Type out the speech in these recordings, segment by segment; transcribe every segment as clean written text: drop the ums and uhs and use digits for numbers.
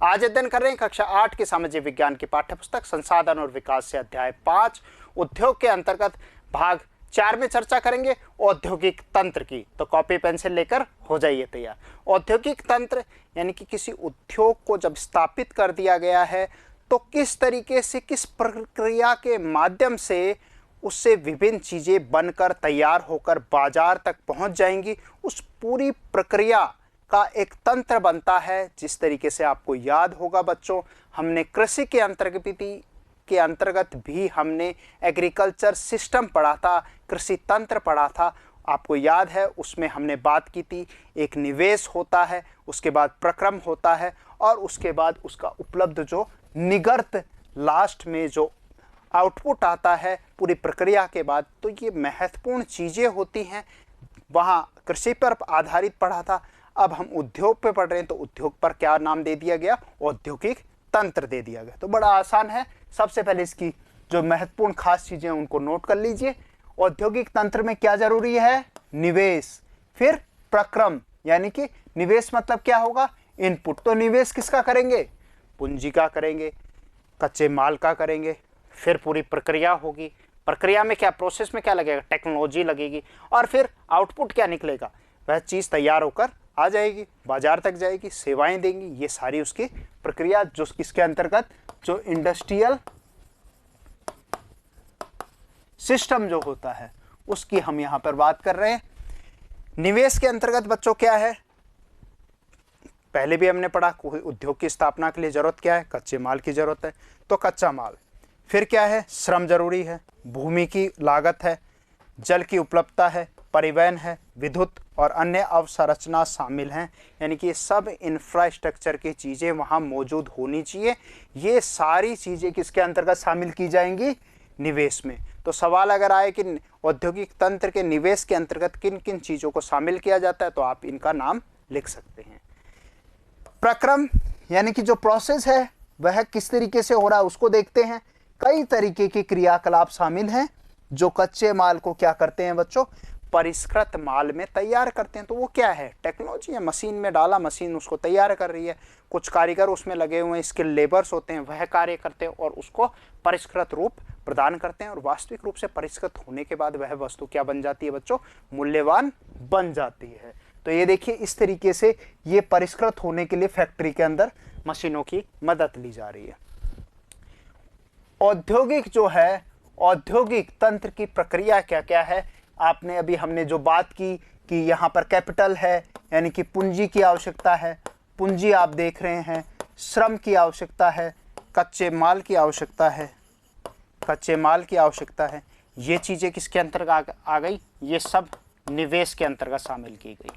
आज अध्ययन कर रहे हैं कक्षा 8 के सामाजिक विज्ञान की पाठ्यपुस्तक संसाधन और विकास से अध्याय 5 उद्योग के अंतर्गत भाग 4 में चर्चा करेंगे औद्योगिक तंत्र की। तो कॉपी पेंसिल लेकर हो जाइए तैयार। औद्योगिक तंत्र यानी कि किसी उद्योग को जब स्थापित कर दिया गया है तो किस तरीके से, किस प्रक्रिया के माध्यम से उससे विभिन्न चीज़ें बनकर तैयार होकर बाजार तक पहुंच जाएंगी, उस पूरी प्रक्रिया का एक तंत्र बनता है। जिस तरीके से आपको याद होगा बच्चों, हमने कृषि के अंतर्गत भी हमने एग्रीकल्चर सिस्टम पढ़ा था, कृषि तंत्र पढ़ा था। आपको याद है उसमें हमने बात की थी, एक निवेश होता है, उसके बाद प्रक्रम होता है और उसके बाद उसका उपलब्ध जो निगर्त लास्ट में जो आउटपुट आता है पूरी प्रक्रिया के बाद। तो ये महत्वपूर्ण चीज़ें होती हैं। वहाँ कृषि पर आधारित पढ़ा था, अब हम उद्योग पे पढ़ रहे हैं तो उद्योग पर क्या नाम दे दिया गया, औद्योगिक तंत्र दे दिया गया। तो बड़ा आसान है। सबसे पहले इसकी जो महत्वपूर्ण खास चीज़ें हैं उनको नोट कर लीजिए। औद्योगिक तंत्र में क्या जरूरी है, निवेश, फिर प्रक्रम यानी कि निवेश मतलब क्या होगा, इनपुट। तो निवेश किसका करेंगे, पूंजी का करेंगे, कच्चे माल का करेंगे, फिर पूरी प्रक्रिया होगी, प्रक्रिया में क्या, प्रोसेस में क्या लगेगा, टेक्नोलॉजी लगेगी, और फिर आउटपुट क्या निकलेगा, वह चीज़ तैयार होकर आ जाएगी, बाजार तक जाएगी, सेवाएं देंगी। ये सारी उसकी प्रक्रिया जो किसके अंतर्गत, जो इंडस्ट्रियल सिस्टम जो होता है उसकी हम यहां पर बात कर रहे हैं। निवेश के अंतर्गत बच्चों क्या है, पहले भी हमने पढ़ा, उद्योग की स्थापना के लिए जरूरत क्या है, कच्चे माल की जरूरत है, तो कच्चा माल। फिर क्या है, श्रम जरूरी है, भूमि की लागत है, जल की उपलब्धता है, परिवहन है, विद्युत और अन्य अवसंरचना शामिल हैं। यानी कि सब इंफ्रास्ट्रक्चर की चीज़ें वहाँ मौजूद होनी चाहिए। ये सारी चीज़ें किसके अंतर्गत शामिल की जाएंगी, निवेश में। तो सवाल अगर आए कि औद्योगिक तंत्र के निवेश के अंतर्गत किन किन चीज़ों को शामिल किया जाता है, तो आप इनका नाम लिख सकते हैं। प्रक्रम यानी कि जो प्रोसेस है वह किस तरीके से हो रहा है उसको देखते हैं। कई तरीके के क्रियाकलाप शामिल हैं जो कच्चे माल को क्या करते हैं बच्चों, परिष्कृत माल में तैयार करते हैं। तो वो क्या है, टेक्नोलॉजी है, मशीन में डाला, मशीन उसको तैयार कर रही है, कुछ कारीगर उसमें लगे हुए हैं, स्किल लेबर्स होते हैं, वह कार्य करते हैं और उसको परिष्कृत रूप प्रदान करते हैं। और वास्तविक रूप से परिष्कृत होने के बाद वह वस्तु क्या बन जाती है बच्चों, मूल्यवान बन जाती है। तो ये देखिए इस तरीके से ये परिष्कृत होने के लिए फैक्ट्री के अंदर मशीनों की मदद ली जा रही है। औद्योगिक जो है, औद्योगिक तंत्र की प्रक्रिया क्या क्या है, आपने अभी हमने जो बात की कि यहाँ पर कैपिटल है यानी कि पूंजी की आवश्यकता है, पूंजी आप देख रहे हैं, श्रम की आवश्यकता है, कच्चे माल की आवश्यकता है, कच्चे माल की आवश्यकता है। ये चीज़ें किसके अंतर्गत आ गई, ये सब निवेश के अंतर्गत शामिल की गई।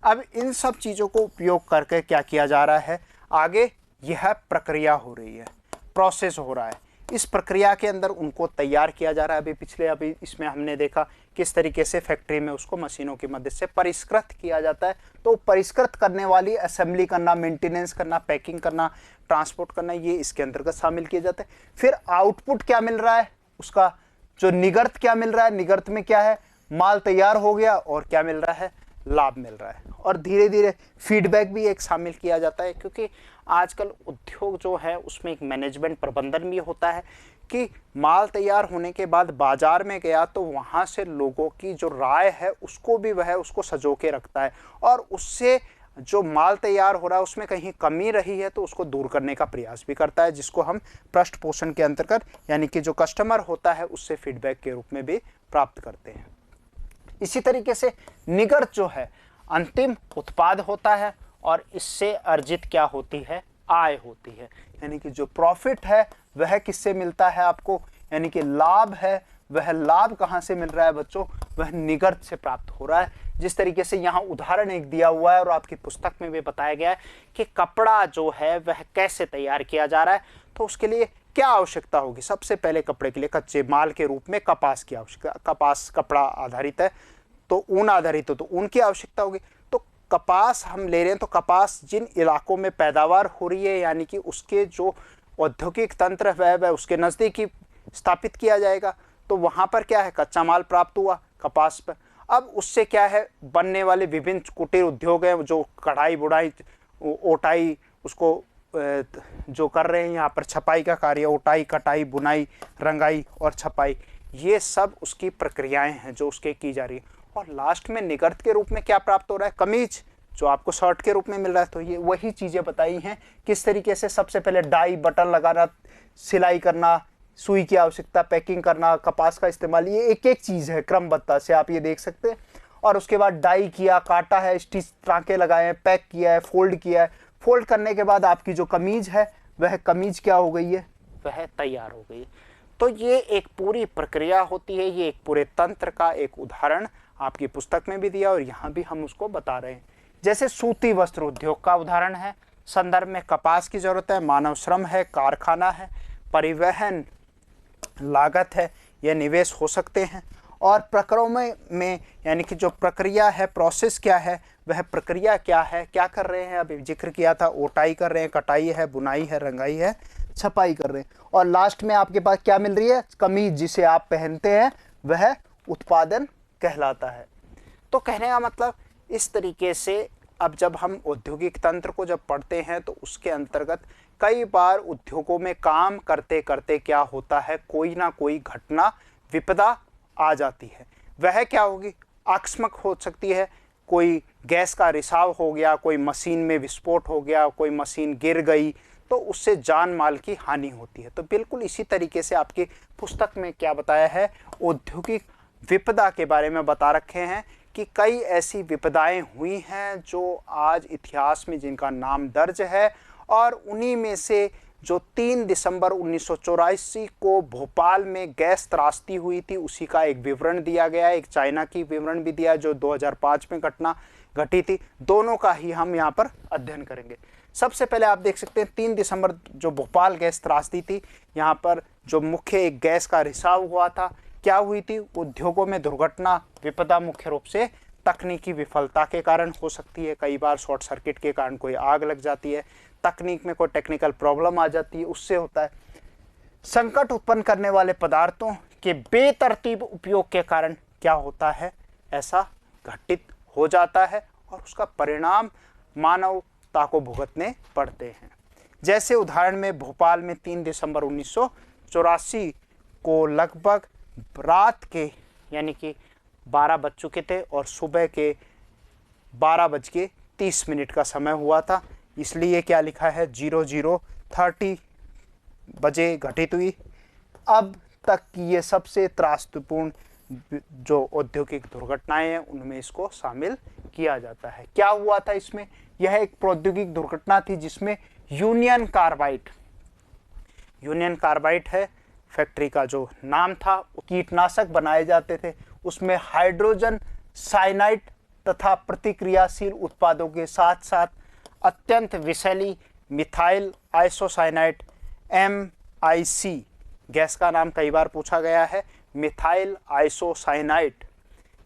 अब इन सब चीज़ों को उपयोग करके क्या किया जा रहा है, आगे यह प्रक्रिया हो रही है, प्रोसेस हो रहा है। इस प्रक्रिया के अंदर उनको तैयार किया जा रहा है। अभी इसमें हमने देखा किस तरीके से फैक्ट्री में उसको मशीनों की मदद से परिष्कृत किया जाता है। तो परिष्कृत करने वाली असेंबली करना, मेंटेनेंस करना, पैकिंग करना, ट्रांसपोर्ट करना, ये इसके अंतर्गत शामिल किए जाते हैं। फिर आउटपुट क्या मिल रहा है, उसका जो निगर्त क्या मिल रहा है, निगर्त में क्या है, माल तैयार हो गया और क्या मिल रहा है, लाभ मिल रहा है। और धीरे धीरे फीडबैक भी एक शामिल किया जाता है, क्योंकि आजकल उद्योग जो है उसमें एक मैनेजमेंट प्रबंधन भी होता है कि माल तैयार होने के बाद बाजार में गया तो वहाँ से लोगों की जो राय है उसको भी वह उसको सजो के रखता है, और उससे जो माल तैयार हो रहा है उसमें कहीं कमी रही है तो उसको दूर करने का प्रयास भी करता है, जिसको हम पृष्ठ पोषण के अंतर्गत यानी कि जो कस्टमर होता है उससे फीडबैक के रूप में भी प्राप्त करते हैं। इसी तरीके से निगर्त जो है अंतिम उत्पाद होता है और इससे अर्जित क्या होती है, आय होती है। यानी कि जो प्रॉफिट है वह किससे मिलता है आपको, यानी कि लाभ है, वह लाभ कहाँ से मिल रहा है बच्चों, वह निगर्त से प्राप्त हो रहा है। जिस तरीके से यहाँ उदाहरण एक दिया हुआ है और आपकी पुस्तक में भी बताया गया है कि कपड़ा जो है वह कैसे तैयार किया जा रहा है, तो उसके लिए क्या आवश्यकता होगी। सबसे पहले कपड़े के लिए कच्चे माल के रूप में कपास की आवश्यकता, कपास कपड़ा आधारित है तो ऊन आधारित है तो ऊन की आवश्यकता होगी। तो कपास हम ले रहे हैं तो कपास जिन इलाकों में पैदावार हो रही है यानी कि उसके जो औद्योगिक तंत्र है वह उसके नज़दीक ही स्थापित किया जाएगा। तो वहाँ पर क्या है, कच्चा माल प्राप्त हुआ कपास पर। अब उससे क्या है, बनने वाले विभिन्न कुटीर उद्योग हैं जो कढ़ाई बुढ़ाई ओटाई उसको जो कर रहे हैं यहाँ पर छपाई का कार्य, उटाई, कटाई, बुनाई, रंगाई और छपाई, ये सब उसकी प्रक्रियाएं हैं जो उसके की जा रही है। और लास्ट में निगर्त के रूप में क्या प्राप्त हो रहा है, कमीज, जो आपको शर्ट के रूप में मिल रहा है। तो ये वही चीज़ें बताई हैं किस तरीके से सबसे पहले डाई, बटन लगाना, सिलाई करना, सुई की आवश्यकता, पैकिंग करना, कपास का इस्तेमाल, ये एक एक चीज़ है क्रमबद्धता से आप ये देख सकते हैं। और उसके बाद डाई किया, काटा है, स्टिच, टाँके लगाए हैं, पैक किया है, फोल्ड किया है। फोल्ड करने के बाद आपकी जो कमीज है वह कमीज क्या हो गई है, वह तैयार हो गई। तो ये एक पूरी प्रक्रिया होती है, ये एक पूरे तंत्र का एक उदाहरण आपकी पुस्तक में भी दिया और यहाँ भी हम उसको बता रहे हैं। जैसे सूती वस्त्र उद्योग का उदाहरण है, संदर्भ में कपास की जरूरत है, मानव श्रम है, कारखाना है, परिवहन लागत है, यह निवेश हो सकते हैं। और प्रकरणों में यानी कि जो प्रक्रिया है, प्रोसेस क्या है, वह प्रक्रिया क्या है, क्या कर रहे हैं, अभी जिक्र किया था, ओटाई कर रहे हैं, कटाई है, बुनाई है, रंगाई है, छपाई कर रहे हैं। और लास्ट में आपके पास क्या मिल रही है, कमीज जिसे आप पहनते हैं, वह उत्पादन कहलाता है। तो कहने का मतलब इस तरीके से अब जब हम औद्योगिक तंत्र को जब पढ़ते हैं तो उसके अंतर्गत कई बार उद्योगों में काम करते करते क्या होता है, कोई ना कोई घटना, विपदा आ जाती है। वह क्या होगी, आकस्मिक हो सकती है, कोई गैस का रिसाव हो गया, कोई मशीन में विस्फोट हो गया, कोई मशीन गिर गई, तो उससे जान माल की हानि होती है। तो बिल्कुल इसी तरीके से आपकी पुस्तक में क्या बताया है, औद्योगिक विपदा के बारे में बता रखे हैं कि कई ऐसी विपदाएं हुई हैं जो आज इतिहास में जिनका नाम दर्ज है। और उन्हीं में से जो 3 दिसंबर 1984 को भोपाल में गैस त्रासदी हुई थी, उसी का एक विवरण दिया गया है। एक चाइना की विवरण भी दिया जो 2005 में घटना घटी थी। दोनों का ही हम यहाँ पर अध्ययन करेंगे। सबसे पहले आप देख सकते हैं 3 दिसंबर जो भोपाल गैस त्रासदी थी, यहाँ पर जो मुख्य एक गैस का रिसाव हुआ था, क्या हुई थी, उद्योगों में दुर्घटना, विपदा मुख्य रूप से तकनीकी विफलता के कारण हो सकती है। कई बार शॉर्ट सर्किट के कारण कोई आग लग जाती है, तकनीक में कोई टेक्निकल प्रॉब्लम आ जाती है, उससे होता है। संकट उत्पन्न करने वाले पदार्थों के बेतरतीब उपयोग के कारण क्या होता है, ऐसा घटित हो जाता है और उसका परिणाम मानवता को भुगतने पड़ते हैं। जैसे उदाहरण में भोपाल में 3 दिसंबर 1984 को लगभग रात के यानी कि 12 बज चुके थे और सुबह के 12:30 का समय हुआ था, इसलिए क्या लिखा है 00:30 बजे घटित हुई। अब तक की ये सबसे त्रासदीपूर्ण जो औद्योगिक दुर्घटनाएं हैं उनमें इसको शामिल किया जाता है। क्या हुआ था इसमें, यह एक प्रौद्योगिक दुर्घटना थी जिसमें यूनियन कार्बाइड है फैक्ट्री का जो नाम था, कीटनाशक बनाए जाते थे, उसमें हाइड्रोजन साइनाइड तथा प्रतिक्रियाशील उत्पादों के साथ साथ अत्यंत विषैली मिथाइल आइसोसाइनाइड MIC गैस का नाम कई बार पूछा गया है, मिथाइल आइसोसाइनाइड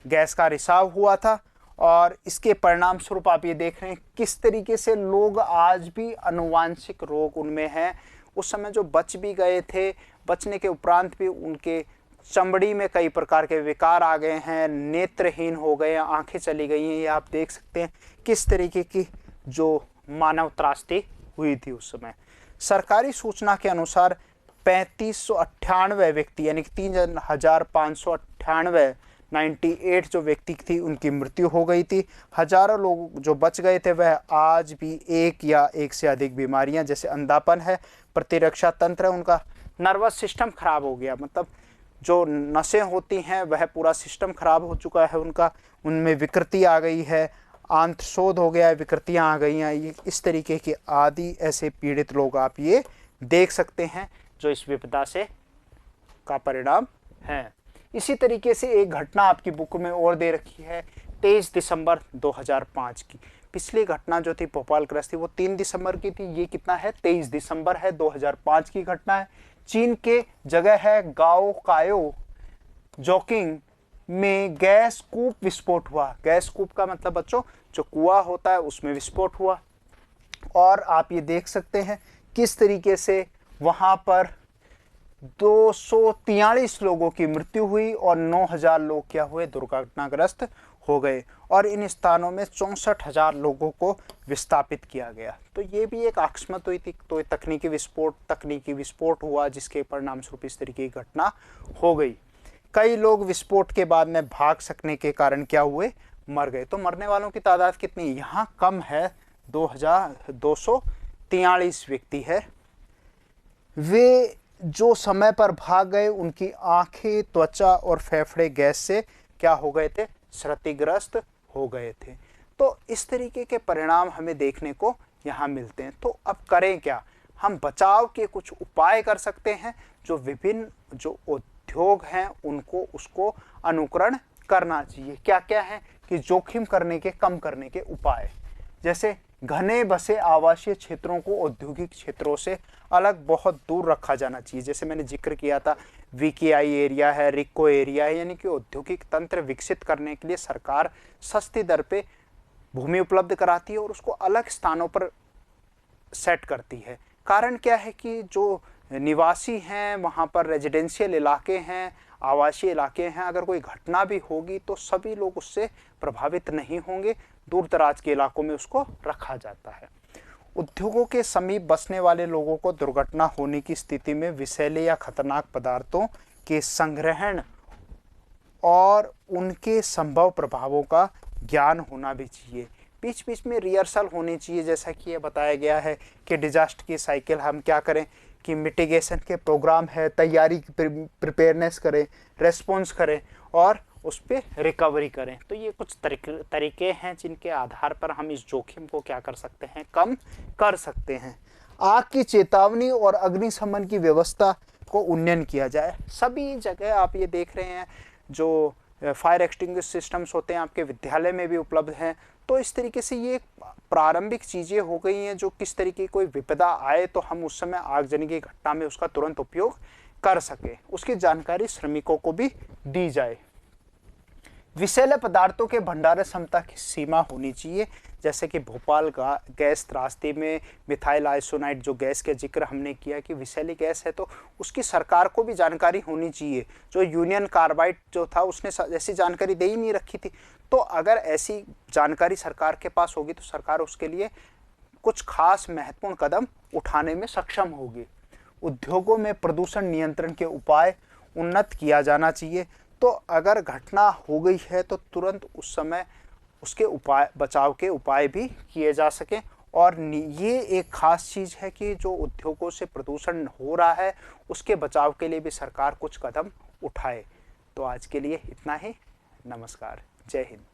गैस का रिसाव हुआ था। और इसके परिणाम स्वरूप आप ये देख रहे हैं किस तरीके से लोग आज भी आनुवांशिक रोग उनमें हैं। उस समय जो बच भी गए थे, बचने के उपरांत भी उनके चमड़ी में कई प्रकार के विकार आ गए हैं, नेत्रहीन हो गए हैं, आंखें चली गई हैं। ये आप देख सकते हैं किस तरीके की जो मानव त्रासदी हुई थी उस समय। सरकारी सूचना के अनुसार 3598 व्यक्ति यानी कि 3598 जो व्यक्ति थी उनकी मृत्यु हो गई थी। हजारों लोग जो बच गए थे वह आज भी एक या एक से अधिक बीमारियां जैसे अंधापन है, प्रतिरक्षा तंत्र है, उनका नर्वस सिस्टम खराब हो गया, मतलब जो नसें होती हैं वह पूरा सिस्टम खराब हो चुका है उनका, उनमें विकृति आ गई है, आंत्रशोध हो गया है, विकृतियां आ गई हैं। ये इस तरीके के आदि ऐसे पीड़ित लोग आप ये देख सकते हैं जो इस विपदा से का परिणाम है। इसी तरीके से एक घटना आपकी बुक में और दे रखी है 23 दिसंबर 2005 की। पिछली घटना जो थी भोपालग्रस्त थी वो 3 दिसंबर की थी, ये कितना है 23 दिसंबर है, 2005 की घटना है। चीन के जगह है गाओ कायो जोकिंग में गैस कूप विस्फोट हुआ। गैस कूप का मतलब बच्चों जो कुआं होता है उसमें विस्फोट हुआ। और आप ये देख सकते हैं किस तरीके से वहां पर 243 लोगों की मृत्यु हुई और 9000 लोग क्या हुए, दुर्घटनाग्रस्त हो गए और इन स्थानों में 64,000 लोगों को विस्थापित किया गया। तो ये भी एक आकस्मिक हुई थी, तो तकनीकी विस्फोट हुआ जिसके परिणाम स्वरूप इस तरीके की घटना हो गई। कई लोग विस्फोट के बाद में भाग सकने के कारण क्या हुए, मर गए। तो मरने वालों की तादाद कितनी यहाँ कम है, 2243 व्यक्ति है। वे जो समय पर भाग गए उनकी आंखें, त्वचा और फेफड़े गैस से क्या हो गए थे, क्षतिग्रस्त हो गए थे। तो इस तरीके के परिणाम हमें देखने को यहाँ मिलते हैं। तो अब करें क्या, हम बचाव के कुछ उपाय कर सकते हैं, जो विभिन्न जो उद्योग हैं उनको उसको अनुकरण करना चाहिए। क्या क्या है कि जोखिम कम करने के उपाय, जैसे घने बसे आवासीय क्षेत्रों को औद्योगिक क्षेत्रों से अलग बहुत दूर रखा जाना चाहिए। जैसे मैंने जिक्र किया था, वीकेआई एरिया है, रिको एरिया है, यानी कि औद्योगिक तंत्र विकसित करने के लिए सरकार सस्ती दर पे भूमि उपलब्ध कराती है और उसको अलग स्थानों पर सेट करती है। कारण क्या है कि जो निवासी हैं वहाँ पर रेजिडेंशियल इलाके हैं, आवासीय इलाके हैं, अगर कोई घटना भी होगी तो सभी लोग उससे प्रभावित नहीं होंगे, दूर दराज के इलाकों में उसको रखा जाता है। उद्योगों के समीप बसने वाले लोगों को दुर्घटना होने की स्थिति में विषैले या खतरनाक पदार्थों के संग्रहण और उनके संभव प्रभावों का ज्ञान होना भी चाहिए। बीच बीच में रिहर्सल होनी चाहिए, जैसा कि ये बताया गया है कि डिजास्टर की साइकिल हम क्या करें कि मिटिगेशन के प्रोग्राम है, तैयारी प्रिपेयरनेस करें, रेस्पॉन्स करें और उस पर रिकवरी करें। तो ये कुछ तरीके हैं जिनके आधार पर हम इस जोखिम को क्या कर सकते हैं, कम कर सकते हैं। आग की चेतावनी और अग्निशमन की व्यवस्था को उन्नयन किया जाए। सभी जगह आप ये देख रहे हैं जो फायर एक्सटिंग्विश सिस्टम्स होते हैं आपके विद्यालय में भी उपलब्ध हैं। तो इस तरीके से ये प्रारंभिक चीज़ें हो गई हैं जो किस तरीके कोई विपदा आए तो हम उस समय आगजनी की घटना में उसका तुरंत उपयोग कर सके, उसकी जानकारी श्रमिकों को भी दी जाए। विषैले पदार्थों के भंडारण क्षमता की सीमा होनी चाहिए, जैसे कि भोपाल गैस त्रासदी में मिथाइल आइसोनाइड जो गैस का जिक्र हमने किया कि विषैली गैस है, तो उसकी सरकार को भी जानकारी होनी चाहिए। जो यूनियन कार्बाइड जो था उसने ऐसी जानकारी दे ही नहीं रखी थी। तो अगर ऐसी जानकारी सरकार के पास होगी तो सरकार उसके लिए कुछ खास महत्वपूर्ण कदम उठाने में सक्षम होगी। उद्योगों में प्रदूषण नियंत्रण के उपाय उन्नत किया जाना चाहिए। तो अगर घटना हो गई है तो तुरंत उस समय उसके बचाव के उपाय भी किए जा सकें। और ये एक खास चीज़ है कि जो उद्योगों से प्रदूषण हो रहा है उसके बचाव के लिए भी सरकार कुछ कदम उठाए। तो आज के लिए इतना ही। नमस्कार, जय हिंद।